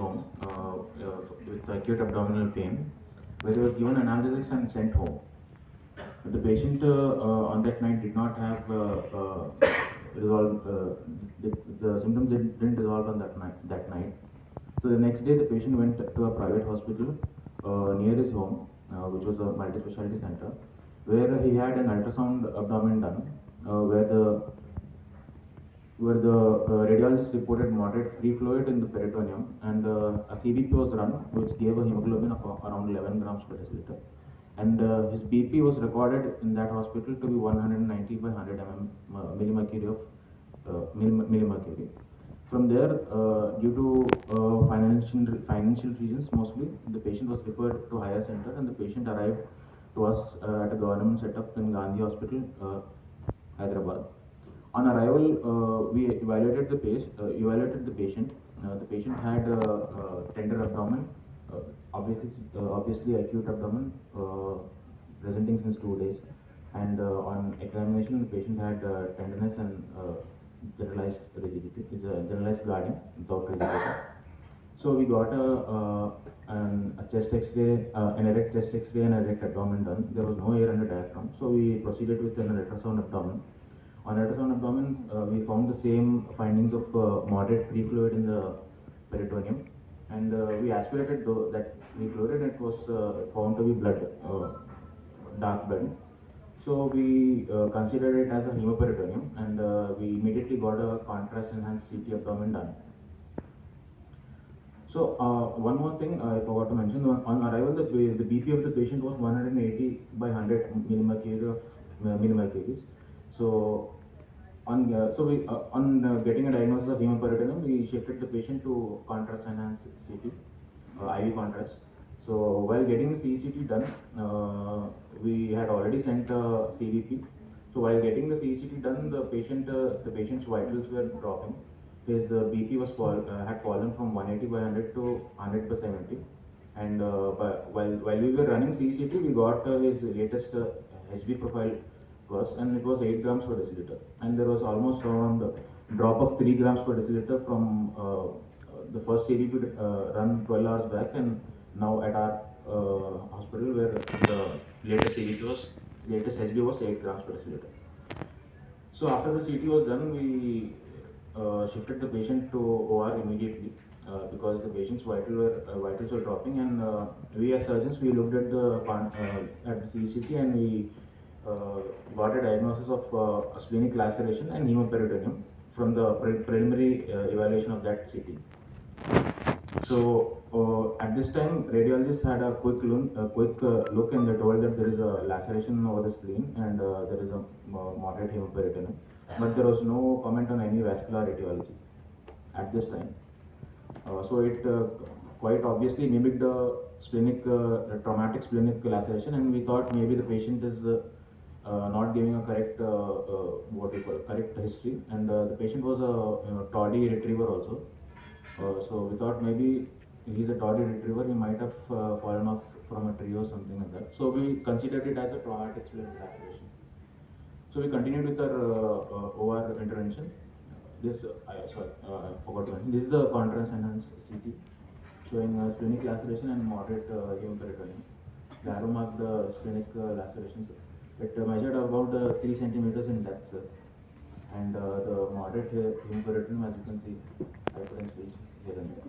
home with acute abdominal pain, where he was given analgesics and sent home. The patient on that night did not have resolved. The symptoms didn't resolve on that night. So the next day, the patient went to a private hospital near his home, which was a multi-specialty center, where he had an ultrasound abdomen done, where the radiologist reported moderate free fluid in the peritoneum, and a CBP was run, which gave a hemoglobin of around 11 grams per deciliter. And his BP was recorded in that hospital to be 190 by 100 millimercury of millimercury. From there, due to financial reasons mostly, the patient was referred to higher center, and the patient arrived to us at a government setup in Gandhi Hospital, Hyderabad. On arrival, we evaluated the patient. The patient had tender abdomen, obviously acute abdomen, presenting since 2 days. And on examination, the patient had tenderness and generalized rigidity, generalized guarding without rigidity. So we got a chest X-ray, an erect chest X-ray and erect abdomen done. There was no air under diaphragm, so we proceeded with an ultrasound abdomen. On ultrasound abdomen, we found the same findings of moderate free fluid in the peritoneum, and we aspirated that free fluid, and it was found to be blood, dark blood. So we considered it as a neumoperitonium, and we immediately got a contrast enhanced CT abdomen done. So one more thing I forgot to mention: on arrival, the BP of the patient was 180 by 100 millimercuries. So on getting a diagnosis of hemoperitoneum, we shifted the patient to contrast enhanced CT, IV contrast. So while getting the CCT done, we had already sent CVP. So while getting the CCT done, the patient's vitals were dropping. His BP had fallen from 180 by 100 to 100 by 70. And while we were running CCT, we got his latest HB profile was, and it was 8 grams per deciliter. And there was almost around a drop of 3 grams per deciliter from the first CDP run 12 hours back, and now at our hospital, where the latest HB was 8 grams per deciliter. So after the CT was done, we shifted the patient to OR immediately because the patient's vitals were dropping, and we as surgeons, we looked at the CCT, and we got a diagnosis of splenic laceration and hemoperitoneum from the preliminary evaluation of that CT. So at this time, radiologists had a quick look, and they told that there is a laceration over the spleen, and there is a moderate hemoperitoneum, but there was no comment on any vascular etiology at this time. So it quite obviously mimicked the traumatic splenic laceration, and we thought maybe the patient is not giving a correct history, and the patient was a toddy retriever also. So we thought maybe he's a toddy retriever, he might have fallen off from a tree or something like that. So we considered it as a traumatic splenic laceration. So we continued with our OR intervention. I forgot to mention. This is the contrast enhanced CT showing splenic laceration and moderate hemoperitoneum. The arrow marked the splenic lacerations. It measured about 3 centimeters in depth, and the moderate hemoperitoneum, as you can see, I couldn't reach here and there.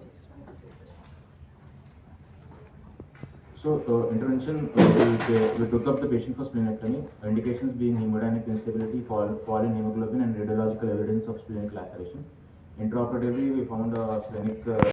So intervention, we took up the patient for splenectomy, indications being hemodynamic instability, fall in hemoglobin, and radiological evidence of splenic laceration. Intraoperatively, we found a splenic